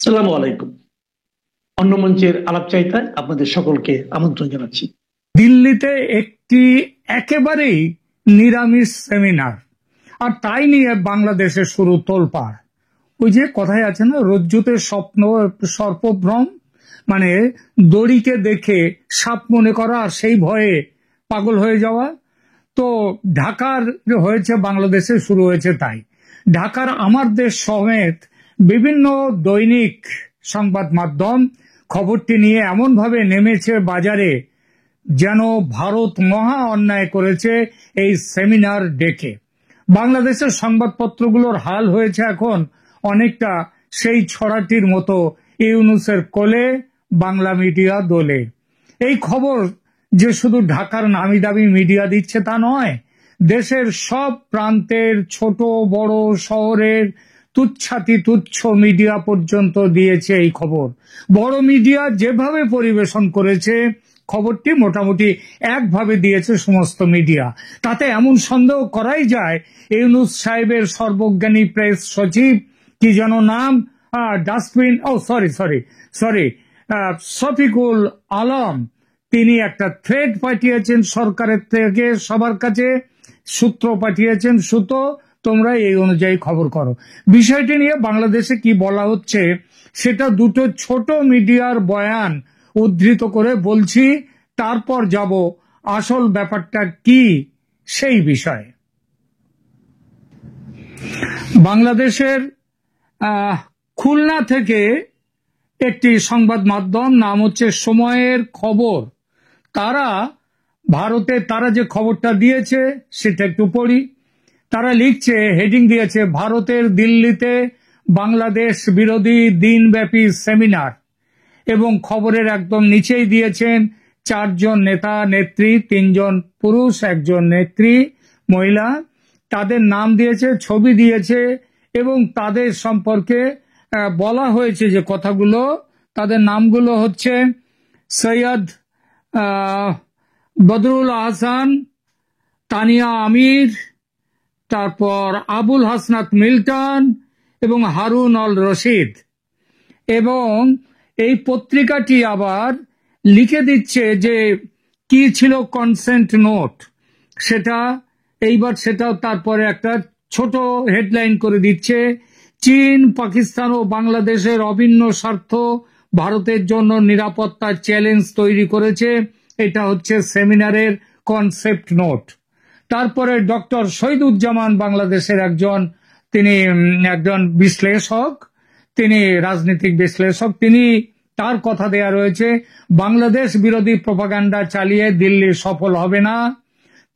সালামু আলাইকুম। অন্য মঞ্চের আলাপচারিতায় আপনাদের সকলকে আমন্ত্রণ জানাচ্ছি। দিল্লিতে একটি একেবারেই নিরামিষ সেমিনার, আর তাই নিয়ে বাংলাদেশে শুরু তোলপাড়। ওই যে কথায় আছে না, রজ্জুতে স্বপ্ন সর্পভ্রম, মানে দড়িকে দেখে সাপ মনে করা আর সেই ভয়ে পাগল হয়ে যাওয়া। তো ঢাকার হয়েছে, বাংলাদেশে শুরু হয়েছে তাই। ঢাকার আমার দেশ সমেত বিভিন্ন দৈনিক সংবাদ মাধ্যম খবরটি নিয়ে এমন ভাবে নেমেছে বাজারে যেন ভারত মহা অন্যায় করেছে এই সেমিনার ডেকে। বাংলাদেশের সংবাদপত্রগুলোর হাল হয়েছে এখন অনেকটা সেই ছড়াটির মতো, ইউনুসের কোলে বাংলা মিডিয়া দোলে। এই খবর যে শুধু ঢাকার নামি দামি মিডিয়া দিচ্ছে তা নয়, দেশের সব প্রান্তের ছোট বড় শহরের তুচ্ছাতি তুচ্ছ মিডিয়া পর্যন্ত দিয়েছে এই খবর। বড় মিডিয়া যেভাবে পরিবেশন করেছে খবরটি মোটামুটি একভাবে দিয়েছে সমস্ত মিডিয়া। তাতে এমন সন্দেহ করাই যায় ইউনুস সাহেবের সর্বজ্ঞানী প্রেস সচিব, কি যেন নাম, ডাস্টবিন, সরি শফিকুল আলম, তিনি একটা থ্রেড পাঠিয়েছেন সরকারের থেকে সবার কাছে, সূত্র পাঠিয়েছেন, সুতো তোমরা এই অনুযায়ী খবর করো। বিষয়টি নিয়ে বাংলাদেশে কি বলা হচ্ছে সেটা দুটো ছোট মিডিয়ার বয়ান উদ্ধৃত করে বলছি, তারপর যাব আসল ব্যাপারটা কি সেই বিষয়ে। বাংলাদেশের খুলনা থেকে একটি সংবাদ মাধ্যম, নাম হচ্ছে সময়ের খবর, তারা তারা যে খবরটা দিয়েছে সেটা একটু পড়ি। তারা লিখছে, হেডিং দিয়েছে, ভারতের দিল্লিতে বাংলাদেশ বিরোধী দিনব্যাপী সেমিনার, এবং খবরের একদম নিচেই দিয়েছেন 4 জন নেতা নেত্রী, 3 জন পুরুষ, 1 জন নেত্রী মহিলা, তাদের নাম দিয়েছে, ছবি দিয়েছে, এবং তাদের সম্পর্কে বলা হয়েছে যে কথাগুলো, তাদের নামগুলো হচ্ছে সৈয়দ বদরুল আহসান, তানিয়া আমির, তারপর আবুল হাসনাত মিল্টন এবং হারুন অল রশিদ। এবং এই পত্রিকাটি আবার লিখে দিচ্ছে যে কি ছিল কনসেন্ট নোট, সেটাও তারপরে একটা ছোট হেডলাইন করে দিচ্ছে, চীন, পাকিস্তান ও বাংলাদেশের অভিন্ন স্বার্থ ভারতের জন্য নিরাপত্তার চ্যালেঞ্জ তৈরি করেছে। এটা হচ্ছে সেমিনারের কনসেপ্ট নোট। তারপরে ডক্টর শহীদুজ্জামান, বাংলাদেশের তিনি একজন বিশ্লেষক, তিনি রাজনৈতিক বিশ্লেষক, তার কথা দেয়া রয়েছে, বাংলাদেশ বিরোধী প্রপাগান্ডা চালিয়ে দিল্লি সফল হবে না।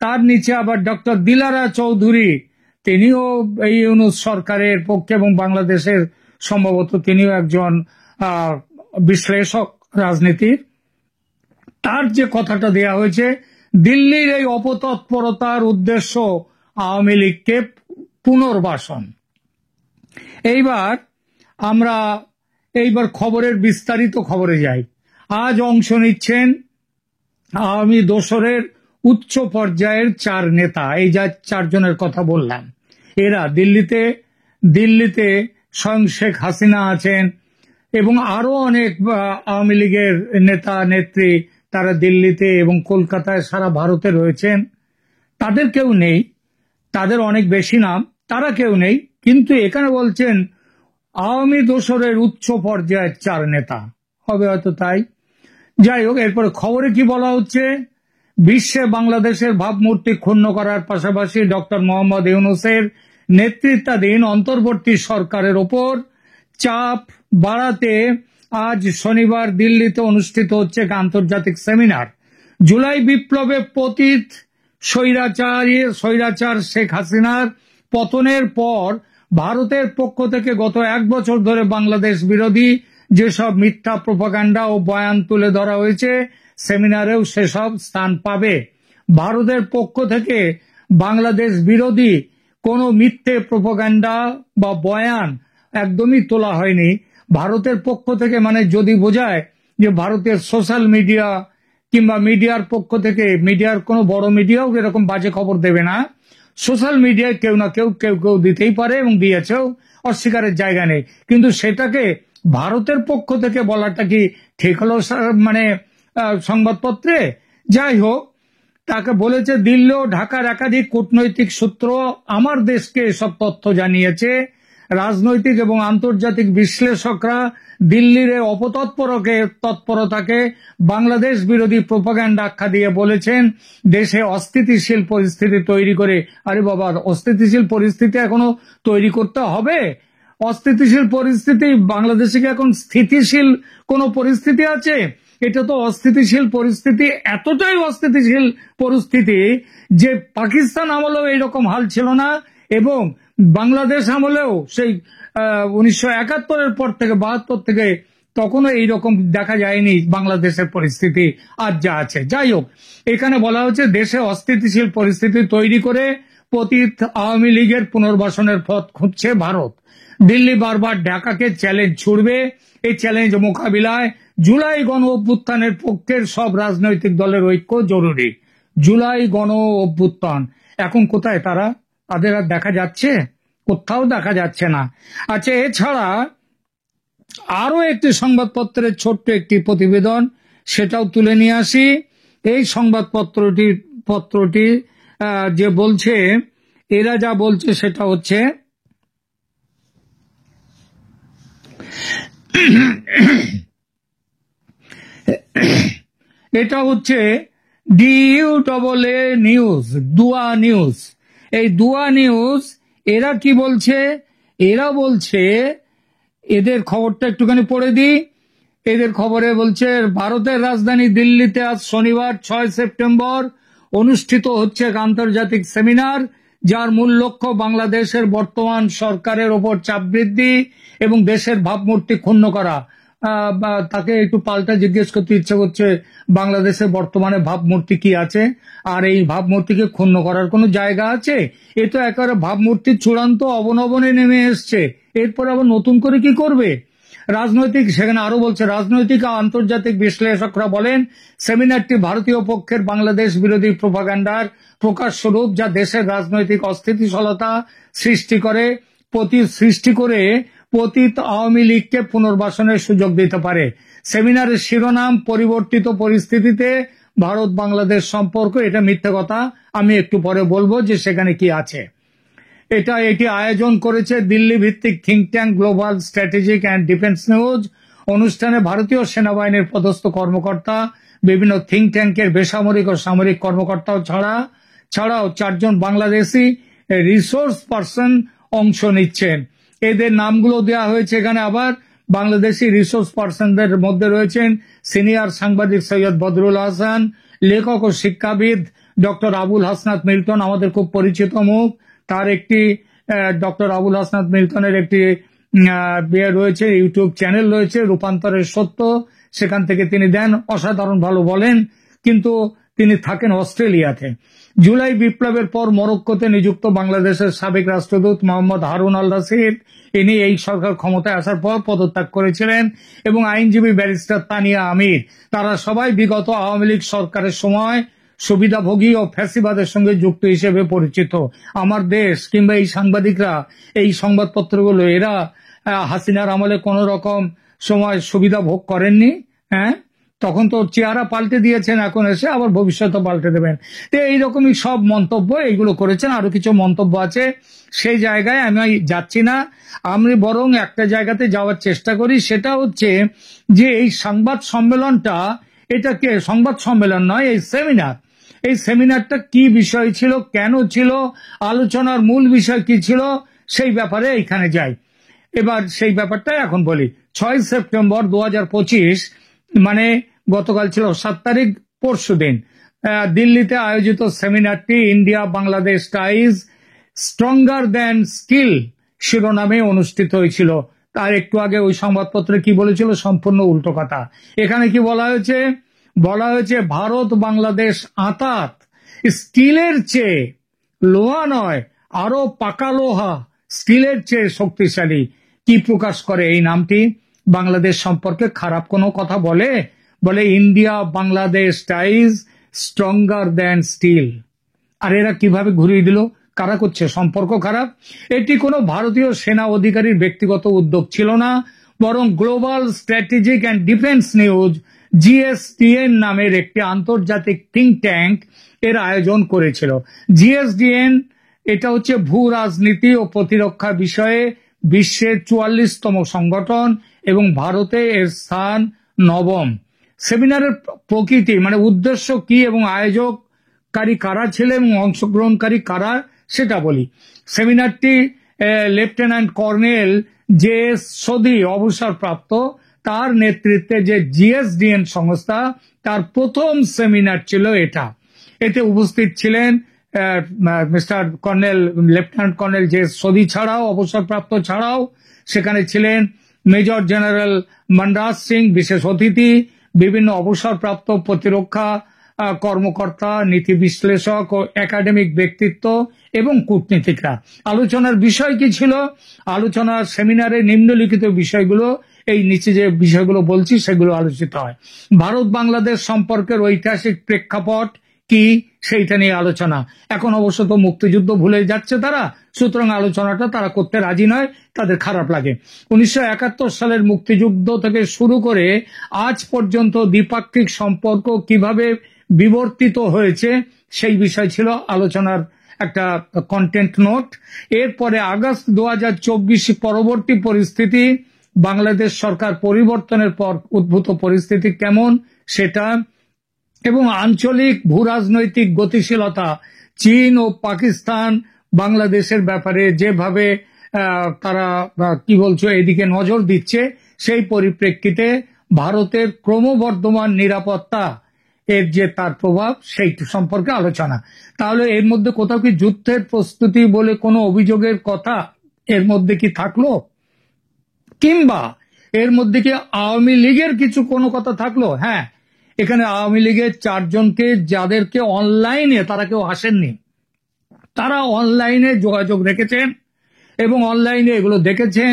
তার নিচে আবার ডক্টর দিলারা চৌধুরী, তিনিও এই ইউনুস সরকারের পক্ষে এবং বাংলাদেশের সম্ভবত তিনিও একজন বিশ্লেষক রাজনীতির। তার যে কথাটা দেয়া হয়েছে, দিল্লির এই অপতৎপরতার উদ্দেশ্য আওয়ামী লীগকে পুনর্বাসন। এইবার খবরের বিস্তারিত খবরে যাই। আজ অংশ নিচ্ছেন আওয়ামী দোসরের উচ্চ পর্যায়ের 4 নেতা, এই যা 4 জনের কথা বললাম, এরা দিল্লিতে স্বয়ং শেখ হাসিনা আছেন এবং আরো অনেক আওয়ামী লীগের নেতা নেত্রী, তারা দিল্লিতে এবং কলকাতায় সারা ভারতে রয়েছেন। তাদের কেউ নেই, তাদের অনেক বেশি নাম, তারা কেউ নেই, কিন্তু এখানে বলছেন আওয়ামী দোসরের উচ্চ পর্যায়ের 4 নেতা, হবে হয়তো তাই। যাই হোক, এরপরে খবরে কি বলা হচ্ছে, বিশ্বে বাংলাদেশের ভাবমূর্তি ক্ষুণ্ণ করার পাশাপাশি ডক্টর মোহাম্মদ ইউনূসের নেতৃত্বাধীন অন্তর্বর্তী সরকারের ওপর চাপ বাড়াতে আজ শনিবার দিল্লিতে অনুষ্ঠিত হচ্ছে এক আন্তর্জাতিক সেমিনার। জুলাই বিপ্লবে পতিত স্বৈরাচার শেখ হাসিনার পতনের পর ভারতের পক্ষ থেকে গত 1 বছর ধরে বাংলাদেশ বিরোধী যেসব মিথ্যা প্রোপাগান্ডা ও বয়ান তুলে ধরা হয়েছে, সেমিনারেও সেসব স্থান পাবে। ভারতের পক্ষ থেকে বাংলাদেশ বিরোধী কোনো মিথ্যে প্রোপাগান্ডা বা বয়ান একদমই তোলা হয়নি। ভারতের পক্ষ থেকে মানে যদি বোঝায় যে ভারতের সোশ্যাল মিডিয়া কিংবা মিডিয়ার পক্ষ থেকে, মিডিয়ার কোনো বড় মিডিয়াও এরকম বাজে খবর দেবে না, সোশ্যাল মিডিয়ায় কেউ না কেউ দিতেই পারে এবং দিয়েছেও, অস্বীকারের জায়গা নেই, কিন্তু সেটাকে ভারতের পক্ষ থেকে বলাটা কি ঠিক হলো মানে সংবাদপত্রে? যাই হোক, তাকে বলেছে দিল্লি ও ঢাকার একাধিক কূটনৈতিক সূত্র আমার দেশকে এসব তথ্য জানিয়েছে। রাজনৈতিক এবং আন্তর্জাতিক বিশ্লেষকরা দিল্লির এই তৎপরতাকে বাংলাদেশ বিরোধী প্রোপাগান্ডা আখ্যা দিয়ে বলেছেন দেশে অস্থিতিশীল পরিস্থিতি তৈরি করে। আরে বাবা, অস্থিতিশীল পরিস্থিতি এখনো তৈরি করতে হবে? অস্থিতিশীল পরিস্থিতি, বাংলাদেশে কি এখন স্থিতিশীল কোনো পরিস্থিতি আছে? এটা তো অস্থিতিশীল পরিস্থিতি, এতটাই অস্থিতিশীল পরিস্থিতি যে পাকিস্তান আমলেও এইরকম হাল ছিল না, এবং বাংলাদেশ আমলেও সেই 1971-এর পর থেকে 72 থেকে তখনও এইরকম দেখা যায়নি বাংলাদেশের পরিস্থিতি আজ যা আছে। যাই হোক, এখানে বলা হচ্ছে দেশে অস্থিতিশীল পরিস্থিতি তৈরি করে পতিত আওয়ামী লীগের পুনর্বাসনের পথ খুঁজছে ভারত। দিল্লি বারবার ঢাকাকে চ্যালেঞ্জ ছুড়বে। এই চ্যালেঞ্জ মোকাবিলায় জুলাই গণ অভ্যুত্থানের পক্ষের সব রাজনৈতিক দলের ঐক্য জরুরি। জুলাই গণ অভ্যুত্থান এখন কোথায়? তাদের আর দেখা যাচ্ছে? কোথাও দেখা যাচ্ছে না। আচ্ছা, এছাড়া আরো একটি সংবাদপত্রের ছোট্ট একটি প্রতিবেদন, সেটাও তুলে নিয়ে আসি। এই পত্রটি যে বলছে, এরা যা বলছে সেটা হচ্ছে এটা হচ্ছে DUAA নিউজ, দুয়া নিউজ। এই দুয়া নিউজ এরা কি বলছে? এরা বলছে, এদের খবরটা একটুখানি পড়ে দিই। এদের খবরে বলছে ভারতের রাজধানী দিল্লিতে আজ শনিবার 6 সেপ্টেম্বর অনুষ্ঠিত হচ্ছে এক আন্তর্জাতিক সেমিনার, যার মূল লক্ষ্য বাংলাদেশের বর্তমান সরকারের ওপর চাপ বৃদ্ধি এবং দেশের ভাবমূর্তি ক্ষুণ্ণ করা। তাকে একটু পাল্টা জিজ্ঞেস করতে ইচ্ছে করছে, বাংলাদেশের বর্তমানে ভাবমূর্তি কি আছে? আর এই ভাবমূর্তিকে ক্ষুণ্ণ করার কোনো জায়গা আছে? এ তো একেবারে ভাবমূর্তির চূড়ান্ত অবনমনে নেমে এসছে, এরপর আবার নতুন করে কি করবে? সেখানে আরো বলছে, রাজনৈতিক ও আন্তর্জাতিক বিশ্লেষকরা বলেন সেমিনারটি ভারতীয় পক্ষের বাংলাদেশ বিরোধী প্রোপাগান্ডার প্রকাশ স্বরূপ, যা দেশের রাজনৈতিক অস্থিতিশীলতা সৃষ্টি করে পতিত আওয়ামী লীগকে পুনর্বাসনের সুযোগ দিতে পারে। সেমিনারের শিরোনাম পরিবর্তিত পরিস্থিতিতে ভারত বাংলাদেশ সম্পর্ক। এটা মিথ্যে কথা, আমি একটু পরে বলবো যে সেখানে কি আছে। এটি আয়োজন করেছে দিল্লি ভিত্তিক think tank global strategic and defence news. অনুষ্ঠানে ভারতীয় সেনাবাহিনীর পদস্থ কর্মকর্তা, বিভিন্ন থিঙ্ক ট্যাঙ্কের বেসামরিক ও সামরিক কর্মকর্তাও ছাড়াও 4 জন বাংলাদেশি রিসোর্স পার্সন অংশ নিচ্ছেন। এদের নামগুলো দেওয়া হয়েছে এখানে। আবার বাংলাদেশি রিসোর্স পার্সনদের মধ্যে রয়েছেন সিনিয়র সাংবাদিক সৈয়দ বদরুল হাসান, লেখক ও শিক্ষাবিদ ডক্টর আবুল হাসনাত মিল্টন, আমাদের খুব পরিচিত মুখ। তার একটি ডক্টর আবুল হাসনাত মিল্টনের একটি রয়েছে, ইউটিউব চ্যানেল রয়েছে রূপান্তরের সত্য, সেখান থেকে তিনি দেন, অসাধারণ ভালো বলেন, কিন্তু তিনি থাকেন অস্ট্রেলিয়াতে। জুলাই বিপ্লবের পর মরক্কোতে নিযুক্ত বাংলাদেশের সাবেক রাষ্ট্রদূত মোহাম্মদ হারুন আল রশিদ, ইনি এই সরকার ক্ষমতায় আসার পর পদত্যাগ করেছিলেন, এবং আইনজীবী ব্যারিস্টার তানিয়া আমির, তারা সবাই বিগত আওয়ামী লীগ সরকারের সময় সুবিধাভোগী ও ফ্যাসিবাদের সঙ্গে যুক্ত হিসেবে পরিচিত। আমার দেশ কিংবা এই সাংবাদিকরা, এই সংবাদপত্রগুলো, এরা হাসিনার আমলে কোন রকম সময় সুবিধা ভোগ করেননি। হ্যাঁ, তখন তো চেহারা পাল্টে দিয়েছেন, এখন এসে আবার ভবিষ্যতে পাল্টে দেবেন। তো এইরকমই সব মন্তব্য এইগুলো করেছেন। আরো কিছু মন্তব্য আছে, সেই জায়গায় আমি যাচ্ছি না। আমি বরং একটা জায়গাতে যাওয়ার চেষ্টা করি, সেটা হচ্ছে যে এই সংবাদ সম্মেলনটা, এটাকে সংবাদ সম্মেলন নয়, এই সেমিনারটা কি বিষয় ছিল, কেন ছিল, আলোচনার মূল বিষয় কি ছিল, সেই ব্যাপারে এখানে যাই। এবার সেই ব্যাপারটা এখন বলি। 6 সেপ্টেম্বর 2025, মানে গতকাল ছিল 7 তারিখ, পরশুদিন দিল্লিতে আয়োজিত সেমিনারটি India Bangladesh ties stronger than steel শিরোনামে অনুষ্ঠিত হয়েছিল। তার একটু আগে ওই সংবাদপত্রে কি বলেছিল, সম্পূর্ণ উল্টো কথা। এখানে কি বলা হয়েছে? বলা হয়েছে ভারত বাংলাদেশ আঁতাত, স্টিলের চেয়ে, লোহা নয়, আরো পাকা লোহা, স্টিলের চেয়ে শক্তিশালী। কি প্রকাশ করে এই নামটি? বাংলাদেশ সম্পর্কে খারাপ কোনো কথা বলে India Bangladesh ties stronger than steel. আর এরা কিভাবে ঘুরিয়ে দিল? কারা করছে সম্পর্ক খারাপ? এটি কোনো ভারতীয় সেনা অধিকারীর ব্যক্তিগত উদ্যোগ ছিল না। বরং global strategic and defence news GSDN নামের একটি আন্তর্জাতিক থিঙ্ক ট্যাঙ্ক এর আয়োজন করেছিল। জিএসডিএন এটা হচ্ছে ভূ রাজনীতি ও প্রতিরক্ষা বিষয়ে বিশ্বের 44তম সংগঠন এবং ভারতে এর স্থান 9ম। সেমিনারের প্রকৃতি মানে উদ্দেশ্য কি এবং আয়োজককারী কারা ছিল এবং অংশগ্রহণকারী কারা সেটা বলি। সেমিনারটি lieutenant colonel J S Sodhi অবসরপ্রাপ্ত তার নেতৃত্বে যে জিএসডিএন সংস্থা তার প্রথম সেমিনার ছিল এটা। এতে উপস্থিত ছিলেন mister colonel lieutenant colonel J S সোধি ছাড়াও অবসরপ্রাপ্ত ছাড়াও সেখানে ছিলেন মেজর জেনারেল মনরাজ সিং বিশেষ অতিথি, বিভিন্ন অবসরপ্রাপ্ত প্রতিরক্ষা কর্মকর্তা, নীতি বিশ্লেষক ও একাডেমিক ব্যক্তিত্ব এবং কূটনীতিকরা। আলোচনার বিষয় কি ছিল? আলোচনার সেমিনারে নিম্নলিখিত বিষয়গুলো, এই নিচে যে বিষয়গুলো বলছি সেগুলো আলোচিত হয়। ভারত বাংলাদেশ সম্পর্কের ঐতিহাসিক প্রেক্ষাপট কি সেইটা নিয়ে আলোচনা। এখন অবশ্য তো মুক্তিযুদ্ধ ভুলে যাচ্ছে তারা, সুতরাং আলোচনাটা তারা করতে রাজি নয়, তাদের খারাপ লাগে। 1971 সালের মুক্তিযুদ্ধ থেকে শুরু করে আজ পর্যন্ত দ্বিপাক্ষিক সম্পর্ক কিভাবে বিবর্তিত হয়েছে সেই বিষয় ছিল আলোচনার একটা কন্টেন্ট নোট। এরপরে আগস্ট 2024 পরবর্তী পরিস্থিতি, বাংলাদেশ সরকার পরিবর্তনের পর উদ্ভূত পরিস্থিতি কেমন সেটা, এবং আঞ্চলিক ভূরাজনৈতিক গতিশীলতা, চীন ও পাকিস্তান বাংলাদেশের ব্যাপারে যেভাবে তারা কি বলছো এদিকে নজর দিচ্ছে, সেই পরিপ্রেক্ষিতে ভারতের ক্রমবর্ধমান নিরাপত্তা এর যে তার প্রভাব সেই সম্পর্কে আলোচনা। তাহলে এর মধ্যে কোথাও কি যুদ্ধের প্রস্তুতি বলে কোনো অভিযোগের কথা এর মধ্যে কি থাকলো, কিংবা এর মধ্যে কি আওয়ামী লীগের কিছু কোনো কথা থাকলো? হ্যাঁ, এখানে আওয়ামী লীগের 4 জনকে, যাদেরকে অনলাইনে, তারা কেউ আসেননি, তারা অনলাইনে যোগাযোগ রেখেছেন এবং অনলাইনে এগুলো দেখেছেন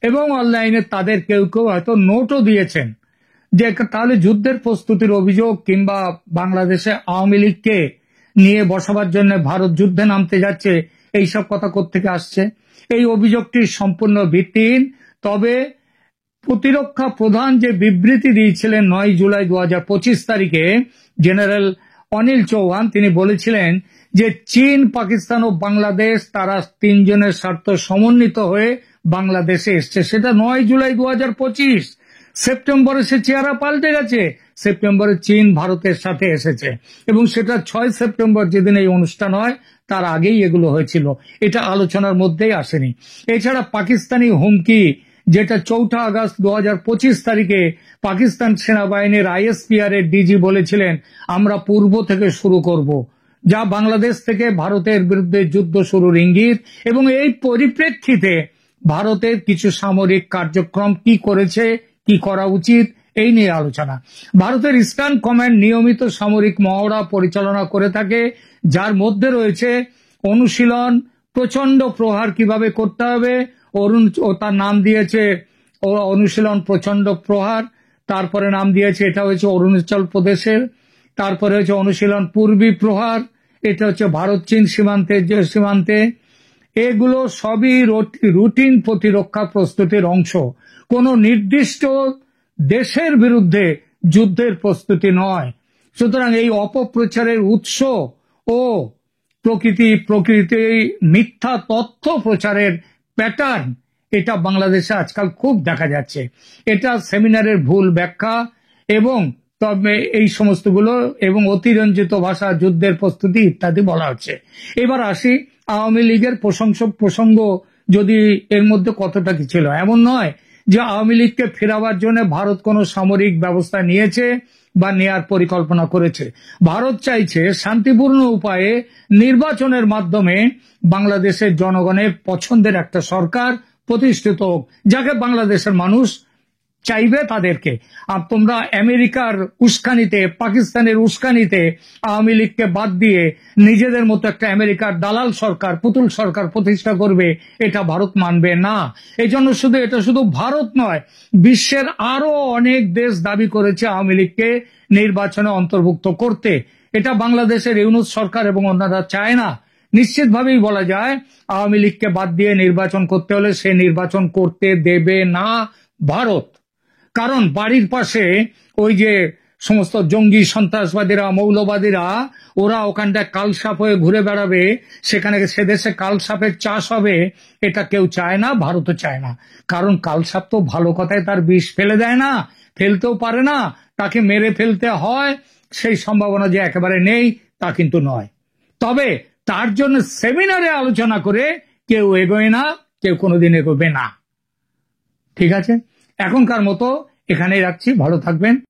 এবং অনলাইনে তাদের কেউ কেউ হয়তো নোটও দিয়েছেন যে তাহলে যুদ্ধের প্রস্তুতির অভিযোগ কিংবা বাংলাদেশে আওয়ামী লীগকে নিয়ে বসাবার জন্য ভারত যুদ্ধে নামতে যাচ্ছে, এইসব কথা কোত্থেকে আসছে? এই অভিযোগটি সম্পূর্ণ ভিত্তিহীন। তবে প্রতিরক্ষা প্রধান যে বিবৃতি দিয়েছিলেন 9 জুলাই 2025 তারিখে জেনারেল অনিল চৌহান, তিনি বলেছিলেন যে চীন, পাকিস্তান ও বাংলাদেশ তারা 3 জনের স্বার্থ সমন্বিত হয়ে বাংলাদেশে এসছে। সেটা 9 জুলাই 2025। সেপ্টেম্বরে সে চেহারা পাল্টে গেছে। সেপ্টেম্বরে চীন ভারতের সাথে এসেছে এবং সেটা 6 সেপ্টেম্বর যেদিন এই অনুষ্ঠান হয় তার আগেই এগুলো হয়েছিল। এটা আলোচনার মধ্যেই আসেনি। এছাড়া পাকিস্তানি হুমকি, যেটা 4 আগস্ট 2025 তারিখে পাকিস্তান সেনাবাহিনীর আইএসপিআর এর ডিজি বলেছিলেন আমরা পূর্ব থেকে শুরু করব, যা বাংলাদেশ থেকে ভারতের বিরুদ্ধে যুদ্ধ শুরুর ইঙ্গিত। এবং এই পরিপ্রেক্ষিতে ভারতের কিছু সামরিক কার্যক্রম কি করেছে, কি করা উচিত, এই নিয়ে আলোচনা। ভারতের ইস্টার্ন কমান্ড নিয়মিত সামরিক মহড়া পরিচালনা করে থাকে, যার মধ্যে রয়েছে অনুশীলন, প্রচন্ড প্রহার কিভাবে করতে হবে, ও তার নাম দিয়েছে অনুশীলন প্রচন্ড প্রহার। তারপরে নাম দিয়েছে, এটা হচ্ছে অরুণাচল প্রদেশের। তারপরে হচ্ছে অনুশীলন পূর্বী প্রহার, এটা হচ্ছে ভারত চীন সীমান্তে। এগুলো সবই রুটিন প্রতিরক্ষা প্রস্তুতির অংশ, কোনো নির্দিষ্ট দেশের বিরুদ্ধে যুদ্ধের প্রস্তুতি নয়। সুতরাং এই অপপ্রচারের উৎস ও প্রকৃতি মিথ্যা তথ্য প্রচারের প্যাটার্ন, এটা বাংলাদেশে আজকাল খুব দেখা যাচ্ছে। এটা সেমিনারের ভুল ব্যাখ্যা এবং তবে এই সমস্তগুলো এবং অতিরঞ্জিত ভাষা, যুদ্ধের প্রস্তুতি ইত্যাদি বলা হচ্ছে। এবার আসি আওয়ামী লীগের প্রসঙ্গ, যদি এর মধ্যে কতটা কি ছিল। এমন নয় যে আওয়ামী লীগকে ফেরাবার জন্য ভারত কোনো সামরিক ব্যবস্থা নিয়েছে বা নেয়ার পরিকল্পনা করেছে। ভারত চাইছে শান্তিপূর্ণ উপায়ে নির্বাচনের মাধ্যমে বাংলাদেশের জনগণের পছন্দের একটা সরকার প্রতিষ্ঠিত হোক, যাকে বাংলাদেশের মানুষ চাইবে তাদেরকে। আর তোমরা আমেরিকার উস্কানিতে, পাকিস্তানের উস্কানিতে আওয়ামী লীগকে বাদ দিয়ে নিজেদের মতো একটা আমেরিকার দালাল সরকার, পুতুল সরকার প্রতিষ্ঠা করবে, এটা ভারত মানবে না। এই জন্য এটা শুধু ভারত নয়, বিশ্বের আরো অনেক দেশ দাবি করেছে আওয়ামী লীগকে নির্বাচনে অন্তর্ভুক্ত করতে। এটা বাংলাদেশের ইউনূস সরকার এবং অন্যরা চায় না। নিশ্চিতভাবেই বলা যায় আওয়ামী লীগকে বাদ দিয়ে নির্বাচন করতে হলে সে নির্বাচন করতে দেবে না ভারত। কারণ বাড়ির পাশে ওই যে সমস্ত জঙ্গি সন্ত্রাসবাদীরা, মৌলবাদীরা, ওরা ওখানটায় কালসাপ হয়ে ঘুরে বেড়াবে, সেখানে সে দেশে কালসাপের চাষ হবে, এটা কেউ চায় না, ভারতও চায় না। কারণ কালসাপ তো ভালো কথায় তার বিষ ফেলে দেয় না, ফেলতেও পারে না, তাকে মেরে ফেলতে হয়, সেই সম্ভাবনা যে একেবারে নেই তা কিন্তু নয়। তবে তার জন্য সেমিনারে আলোচনা করে কেউ এগোয় না, কেউ কোনোদিন এগোবে না। ঠিক আছে, এখনকার মতো এখানেই রাখছি, ভালো থাকবেন।